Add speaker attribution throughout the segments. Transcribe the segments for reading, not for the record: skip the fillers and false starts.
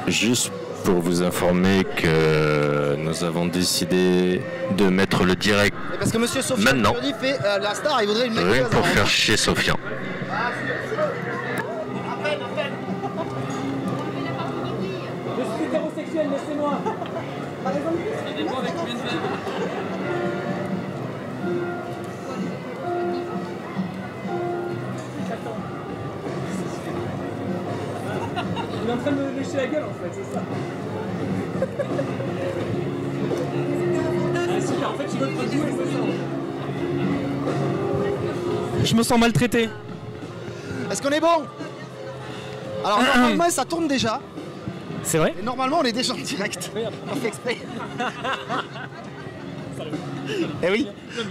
Speaker 1: Juste pour vous informer que nous avons décidé de mettre le direct
Speaker 2: parce que Monsieur Sofiane
Speaker 1: maintenant.
Speaker 2: Kurdi fait la star, il voudrait une mettre
Speaker 1: Rien pour faire chier Sofiane.
Speaker 3: Je suis hétérosexuel, laissez-moi. Par exemple, il est en train de me lécher la gueule en fait, c'est ça. Ah, super, en fait, il veut pas jouer, c'est ça. Je me sens maltraité.
Speaker 2: Est-ce qu'on est bon? Alors normalement ça tourne déjà.
Speaker 3: C'est vrai?
Speaker 2: Et normalement on est déjà en direct. On fait exprès. Eh oui.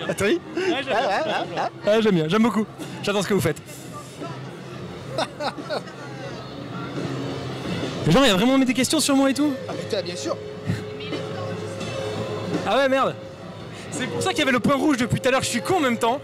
Speaker 2: Attends, oui.
Speaker 3: Ouais, j'aime bien, j'aime beaucoup. J'adore ce que vous faites. Genre, il y a vraiment mis des questions sur moi et tout?
Speaker 2: Ah putain, bien sûr.
Speaker 3: Ah ouais, merde. C'est pour ça qu'il y avait le point rouge depuis tout à l'heure, je suis con en même temps.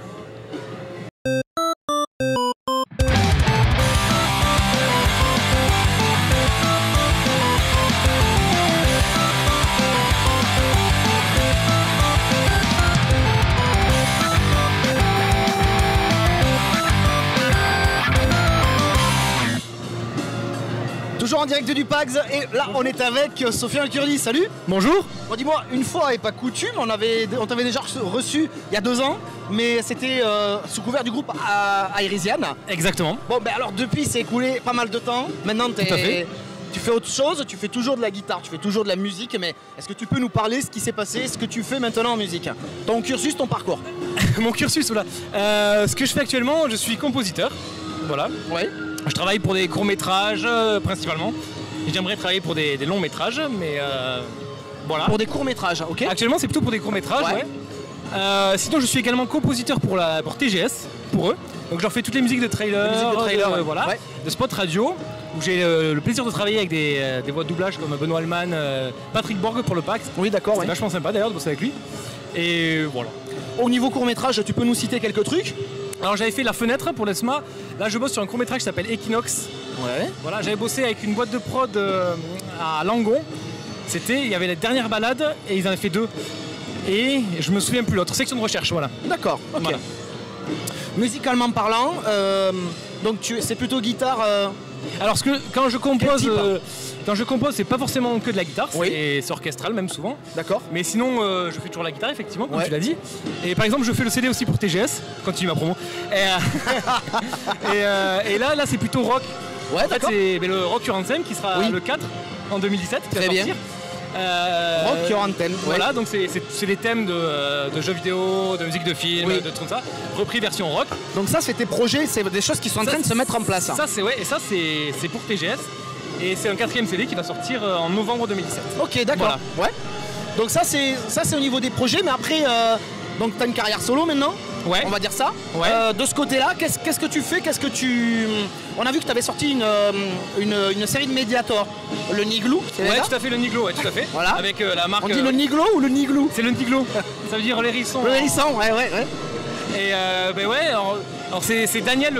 Speaker 2: Toujours en direct du PAX et là on est avec Sofiane Kurdi, salut.
Speaker 3: Bonjour.
Speaker 2: Bon, dis-moi, une fois et pas coutume, on t'avait déjà reçu il y a 2 ans, mais c'était sous couvert du groupe Aérisiane.
Speaker 3: Exactement.
Speaker 2: Bon ben alors depuis c'est écoulé pas mal de temps, maintenant tu fais autre chose, tu fais toujours de la guitare, tu fais toujours de la musique, mais est-ce que tu peux nous parler ce qui s'est passé, ce que tu fais maintenant en musique? Ton cursus, ton parcours?
Speaker 3: Mon cursus, voilà. Ce que je fais actuellement, je suis compositeur. Voilà.
Speaker 2: Ouais.
Speaker 3: Je travaille pour des courts-métrages principalement. Et j'aimerais travailler pour des longs-métrages, mais voilà.
Speaker 2: Pour des courts-métrages, ok.
Speaker 3: Actuellement, c'est plutôt pour des courts-métrages, ouais. Sinon, je suis également compositeur pour TGS, pour eux. Donc, je leur fais toutes les musiques de trailer, voilà,
Speaker 2: ouais.
Speaker 3: de spot radio, où j'ai le plaisir de travailler avec des voix de doublage comme Benoît Alman, Patrick Borg pour le PAX.
Speaker 2: Oui, d'accord.
Speaker 3: C'est
Speaker 2: ouais.
Speaker 3: vachement sympa d'ailleurs de bosser avec lui. Et voilà.
Speaker 2: Au niveau court-métrage, tu peux nous citer quelques trucs?
Speaker 3: Alors j'avais fait La Fenêtre pour l'ESMA, là je bosse sur un court-métrage qui s'appelle Equinox.
Speaker 2: Ouais.
Speaker 3: Voilà, j'avais bossé avec une boîte de prod à Langon. Il y avait la dernière balade et ils en avaient fait 2. Et je me souviens plus l'autre, section de recherche, voilà.
Speaker 2: D'accord, ok.
Speaker 3: Voilà.
Speaker 2: Musicalement parlant, donc c'est plutôt guitare.
Speaker 3: Alors quand je compose,
Speaker 2: Quel type
Speaker 3: c'est pas forcément que de la guitare,
Speaker 2: Oui.
Speaker 3: c'est orchestral même souvent.
Speaker 2: D'accord.
Speaker 3: Mais sinon, je fais toujours la guitare effectivement, comme
Speaker 2: Ouais.
Speaker 3: tu l'as dit. Et par exemple, je fais le CD aussi pour TGS, continue ma promo. Et là c'est plutôt rock.
Speaker 2: Ouais,
Speaker 3: En fait,
Speaker 2: d'accord.
Speaker 3: c'est le Rock Your Anthem qui sera
Speaker 2: Oui.
Speaker 3: le 4 en 2017 qui va
Speaker 2: Très bien.
Speaker 3: sortir.
Speaker 2: Rock Your Anthem.
Speaker 3: Voilà, donc c'est des thèmes de jeux vidéo, de musique de film,
Speaker 2: Oui.
Speaker 3: de tout ça, repris version rock.
Speaker 2: Donc ça, c'est tes projets, c'est des choses qui sont en train de se mettre en place.
Speaker 3: Ça c'est pour TGS et c'est un 4e CD qui va sortir en novembre 2017.
Speaker 2: Ok, d'accord. Ouais. Donc ça c'est au niveau des projets, mais après, donc tu as une carrière solo maintenant.
Speaker 3: Ouais.
Speaker 2: On va dire ça.
Speaker 3: Ouais.
Speaker 2: De ce côté-là, qu'est-ce que tu fais? On a vu que tu avais sorti une série de Mediator, le Niglou. C'est
Speaker 3: Ouais,
Speaker 2: ça
Speaker 3: tout à fait, le Niglo, ouais, tout à fait.
Speaker 2: Voilà.
Speaker 3: Avec la marque.
Speaker 2: On dit le Niglo ou le Niglou?
Speaker 3: C'est le Niglo. Ça veut dire l'hérisson.
Speaker 2: Le hérisson, ouais.
Speaker 3: Et ben ouais, alors c'est Daniel,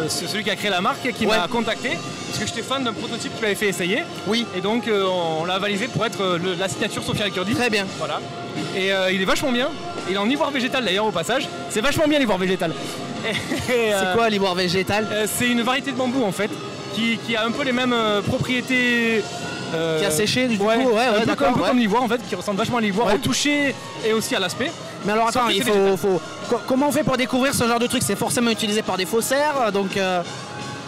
Speaker 3: celui qui a créé la marque, qui m'a contacté parce que j'étais fan d'un prototype qu'il avait fait essayer.
Speaker 2: Oui.
Speaker 3: Et donc on l'a avalisé pour être la signature Sofiane Kurdi.
Speaker 2: Très bien.
Speaker 3: Voilà. Et il est vachement bien. Il est en ivoire végétal d'ailleurs au passage. C'est vachement bien l'ivoire végétal.
Speaker 2: C'est quoi l'ivoire végétal?
Speaker 3: C'est une variété de bambou en fait qui a un peu les mêmes propriétés.
Speaker 2: Qui a séché du coup,
Speaker 3: un peu
Speaker 2: d'accord.
Speaker 3: comme l'ivoire en fait, qui ressemble vachement à l'ivoire
Speaker 2: Ouais.
Speaker 3: au toucher et aussi à l'aspect.
Speaker 2: Mais alors attends,
Speaker 3: Sauf que
Speaker 2: il
Speaker 3: c'est
Speaker 2: comment on fait pour découvrir ce genre de truc? C'est forcément utilisé par des faussaires, donc.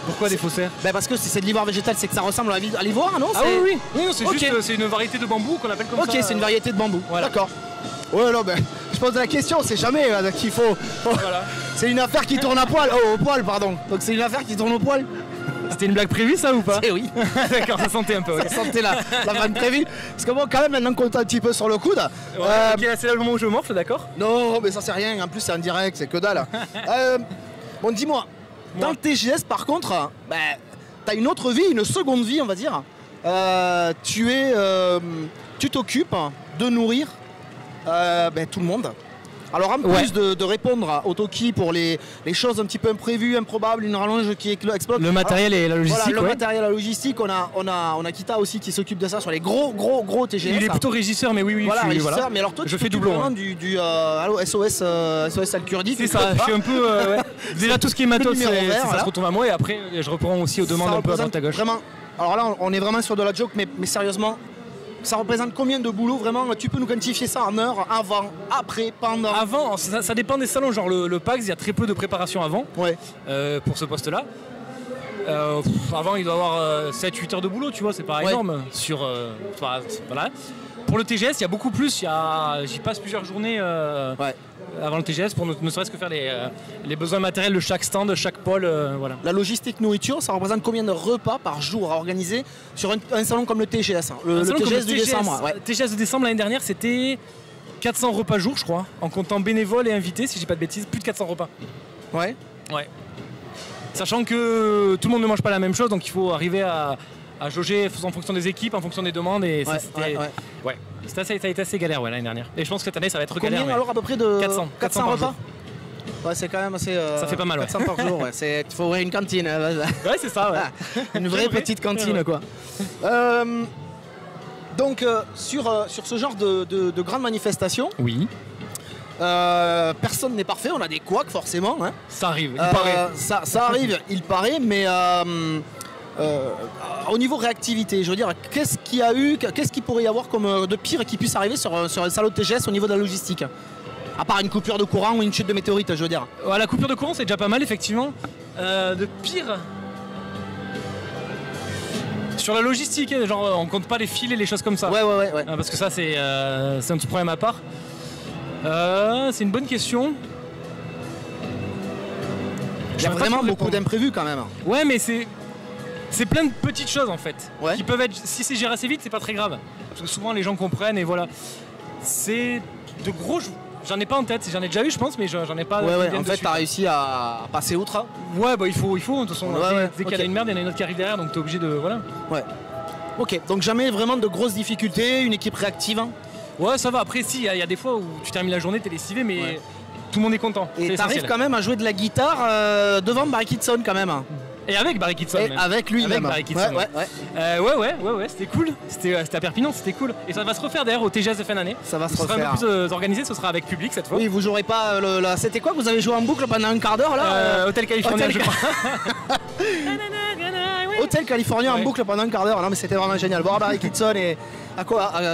Speaker 3: Pourquoi des faussaires?
Speaker 2: Parce que si c'est de l'ivoire végétal, c'est que ça ressemble à l'ivoire, non?
Speaker 3: Ah oui, non, c'est
Speaker 2: Ok.
Speaker 3: juste c'est une variété de bambou qu'on appelle comme ça.
Speaker 2: Ok, c'est une variété de bambou.
Speaker 3: Voilà.
Speaker 2: D'accord. Ouais, non, je pose la question, c'est jamais qu'il faut.
Speaker 3: Voilà.
Speaker 2: C'est une affaire qui tourne à poil. Oh, au poil, pardon. Donc c'est une affaire qui tourne au poil.
Speaker 3: C'était une blague prévue ça ou pas?
Speaker 2: Eh oui.
Speaker 3: D'accord, ça sentait un peu.
Speaker 2: Ça sentait la vanne prévue. Parce que bon, quand même, maintenant qu'on est un petit peu sur le coude.
Speaker 3: Ouais, ok, là, c'est là le moment où je morfle, d'accord?
Speaker 2: Non, mais ça c'est rien. En plus, c'est en direct, c'est que dalle. Bon, dis-moi, dans le TGS, par contre, t'as une autre vie, une seconde vie, on va dire. Tu t'occupes de nourrir tout le monde. Alors en plus de répondre au Toki pour les choses un petit peu imprévues, improbables, une rallonge qui explose.
Speaker 3: Le matériel et la logistique.
Speaker 2: Voilà, le matériel et la logistique, on a Kita aussi qui s'occupe de ça sur les gros TGS.
Speaker 3: Il est plutôt régisseur, mais oui,
Speaker 2: voilà, régisseur. Mais alors toi,
Speaker 3: je fais doublon.
Speaker 2: Vraiment du SOS Al-Kurdi.
Speaker 3: C'est ça, je suis un peu. Déjà tout ce qui est matos, ça se retourne à moi et après je reprends aussi aux demandes un peu à droite à gauche.
Speaker 2: Vraiment, alors là, on est vraiment sur de la joke, mais sérieusement. Ça représente combien de boulot vraiment? Tu peux nous quantifier ça en heures, avant, après, pendant?
Speaker 3: Avant, ça dépend des salons. Genre le PAX, il y a très peu de préparation avant pour ce poste-là. Avant, il doit y avoir 7-8 heures de boulot, tu vois, c'est pas énorme. Voilà. Pour le TGS, il y a beaucoup plus. J'y passe plusieurs journées avant le TGS pour ne serait-ce que faire les besoins matériels de chaque stand, de chaque pôle. Voilà.
Speaker 2: La logistique nourriture, ça représente combien de repas par jour à organiser sur un salon comme le TGS le TGS de décembre.
Speaker 3: Le TGS de décembre l'année dernière, c'était 400 repas jour, je crois, en comptant bénévoles et invités, si j'ai pas de bêtises, plus de 400 repas.
Speaker 2: Ouais.
Speaker 3: Sachant que tout le monde ne mange pas la même chose, donc il faut arriver à jauger en fonction des équipes, en fonction des demandes. Et ça a été assez galère l'année dernière. Et je pense que cette année, ça va être galère.
Speaker 2: Combien alors à peu près de
Speaker 3: 400
Speaker 2: repas. Ouais, c'est quand même assez.
Speaker 3: Ça fait pas mal.
Speaker 2: 400 par jour. Il faut ouvrir une cantine.
Speaker 3: Ouais, c'est ça.
Speaker 2: Une vraie petite cantine, quoi. Donc, sur ce genre de grandes manifestations.
Speaker 3: Oui.
Speaker 2: Personne n'est parfait, on a des couacs forcément. Hein.
Speaker 3: Ça arrive, il paraît.
Speaker 2: Ça arrive, il paraît, mais au niveau réactivité, je veux dire, qu'est-ce qu'il pourrait y avoir comme de pire qui puisse arriver sur un salon de TGS au niveau de la logistique? À part une coupure de courant ou une chute de météorite, je veux dire.
Speaker 3: Ouais, la coupure de courant, c'est déjà pas mal, effectivement. De pire. Sur la logistique, genre on compte pas les fils et les choses comme ça.
Speaker 2: Ouais.
Speaker 3: Parce que ça, c'est un petit problème à part. C'est une bonne question.
Speaker 2: Il y a vraiment beaucoup d'imprévus quand même.
Speaker 3: Ouais, mais c'est plein de petites choses en fait.
Speaker 2: Ouais.
Speaker 3: Qui peuvent être. Si c'est géré assez vite, c'est pas très grave. Parce que souvent les gens comprennent et voilà. C'est de gros. J'en ai pas en tête. J'en ai déjà eu, je pense, mais j'en ai pas.
Speaker 2: En fait, t'as réussi à passer outre.
Speaker 3: Ouais, bah il faut. De toute façon, dès qu'il y a une merde, il y en a une autre qui arrive derrière, donc t'es obligé de. Voilà.
Speaker 2: Ouais. Ok, donc jamais vraiment de grosses difficultés, une équipe réactive.
Speaker 3: Ouais, ça va. Après, si, il y a des fois où tu termines la journée, t'es lessivé, mais tout le monde est content.
Speaker 2: Et t'arrives quand même à jouer de la guitare devant Barry Kitson quand même.
Speaker 3: Et avec Barry Kitson.
Speaker 2: Avec lui même.
Speaker 3: Barry Kitson. Ouais, c'était cool. C'était à Perpignan, c'était cool. Et ça va se refaire d'ailleurs au TGS de fin d'année.
Speaker 2: Ça va se refaire.
Speaker 3: Ce sera un peu plus organisé, ce sera avec public cette fois.
Speaker 2: Oui, vous jouerez pas C'était quoi? Vous avez joué en boucle pendant un quart d'heure là
Speaker 3: Hôtel California, je crois.
Speaker 2: Hôtel California en boucle pendant un quart d'heure. Non, mais c'était vraiment génial. Voir Barry Kitson et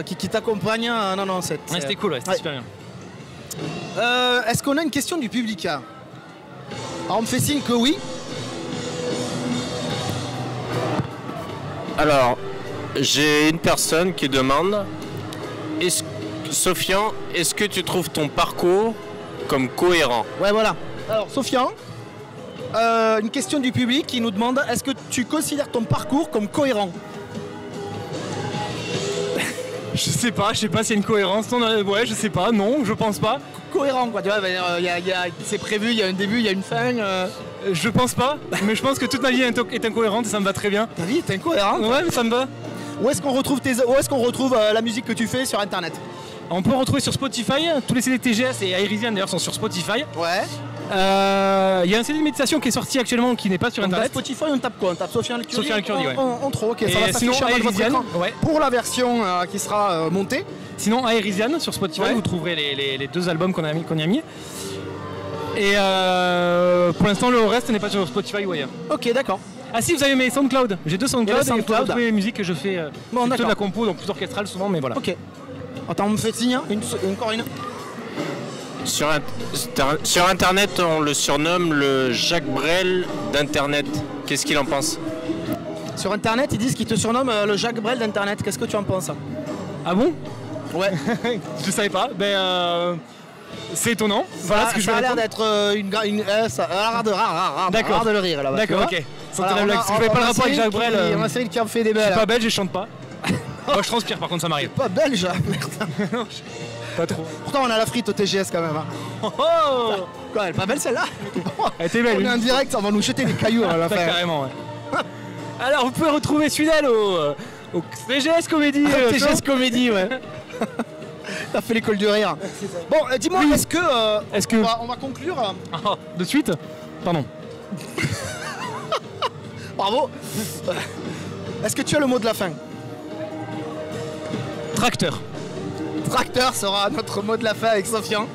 Speaker 2: qui t'accompagne. Non,
Speaker 3: c'était cool, c'était super bien.
Speaker 2: Est-ce qu'on a une question du public? Alors, on me fait signe que oui.
Speaker 1: Alors, j'ai une personne qui demande Sofian, est-ce que tu trouves ton parcours comme cohérent?
Speaker 2: Ouais, voilà. Alors, Sofian, une question du public qui nous demande est-ce que tu considères ton parcours comme cohérent?
Speaker 3: Je sais pas s'il y a une cohérence. Ouais, je sais pas, non, je pense pas.
Speaker 2: Cohérent, quoi, tu vois, c'est prévu, il y a un début, il y a une fin.
Speaker 3: Je pense pas, mais je pense que toute ma vie est incohérente et ça me va très bien.
Speaker 2: Ta vie est incohérente?
Speaker 3: Ouais, mais ça me va.
Speaker 2: Où est-ce qu'on retrouve la musique que tu fais sur internet?
Speaker 3: On peut retrouver sur Spotify, tous les CD TGS et Aérisian d'ailleurs sont sur Spotify.
Speaker 2: Ouais.
Speaker 3: Il y a un CD de méditation qui est sorti actuellement qui n'est pas sur internet.
Speaker 2: Spotify, on tape quoi? On tape Sofian Al-Kurdi?
Speaker 3: Sofian Al-Kurdi, ouais.
Speaker 2: On trouve, ok,
Speaker 3: et
Speaker 2: ça va s'afficher à votre écran pour la version qui sera montée.
Speaker 3: Sinon, Aérisian sur Spotify, vous trouverez les deux albums qu'on y a mis. Et pour l'instant, le reste n'est pas sur Spotify ou ailleurs.
Speaker 2: Ok, d'accord.
Speaker 3: Ah si, vous avez mes SoundCloud. J'ai 2 SoundCloud et vous pouvez retrouver les musiques que je fais. Plutôt de la compo, donc plus orchestrale souvent, mais voilà.
Speaker 2: Ok. Attends, on me fait signe, encore une.
Speaker 1: Sur internet, on le surnomme le Jacques Brel d'internet. Qu'est-ce qu'il en pense?
Speaker 2: Sur internet, ils disent qu'ils te surnomment le Jacques Brel d'internet. Qu'est-ce que tu en penses?
Speaker 3: Ah bon?
Speaker 2: Ouais.
Speaker 3: Je savais pas. C'est étonnant.
Speaker 2: Voilà ce que ça a l'air d'être ça a l'air de rare.
Speaker 3: D'accord.
Speaker 2: De le rire là-bas.
Speaker 3: D'accord, ok. Voilà, je fais pas le rapport avec Jacques Brel.
Speaker 2: On a Cyril qui en fait des belles.
Speaker 3: Je suis pas belge et je chante pas. Moi je transpire par contre, ça m'arrive.
Speaker 2: Pas belge, merde.
Speaker 3: Non, pas trop.
Speaker 2: Pourtant on a la frite au TGS quand même. Hein.
Speaker 3: Oh
Speaker 2: quoi, elle est pas belle celle-là?
Speaker 3: Elle était belle.
Speaker 2: On est en direct, on va nous jeter des cailloux à la fin.
Speaker 3: Carrément, ouais. Alors vous pouvez retrouver Sudal au TGS Comédie.
Speaker 2: TGS Comédie, ouais. T'as fait l'école du rire. Bon, dis-moi,
Speaker 3: Oui.
Speaker 2: est-ce que... on va conclure.
Speaker 3: De suite. Pardon.
Speaker 2: Bravo. Est-ce que tu as le mot de la fin?
Speaker 3: Tracteur.
Speaker 2: Tracteur sera notre mot de la fin avec Sofian.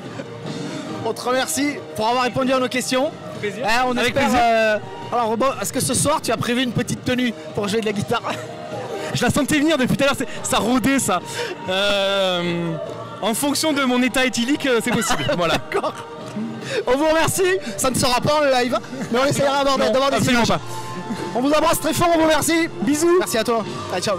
Speaker 2: On te remercie pour avoir répondu à nos questions.
Speaker 3: Plaisir.
Speaker 2: On
Speaker 3: Avec
Speaker 2: espère,
Speaker 3: plaisir.
Speaker 2: alors, bon, est-ce que ce soir tu as prévu une petite tenue pour jouer de la guitare?
Speaker 3: Je la sentais venir depuis tout à l'heure, ça rôdait ça. En fonction de mon état éthylique, c'est possible. Voilà.
Speaker 2: D'accord. On vous remercie. Ça ne sera pas en live, mais on essaiera d'avoir des
Speaker 3: Absolument
Speaker 2: images.
Speaker 3: pas.
Speaker 2: On vous embrasse très fort, on vous remercie. Bisous. Merci à toi. Allez, ciao.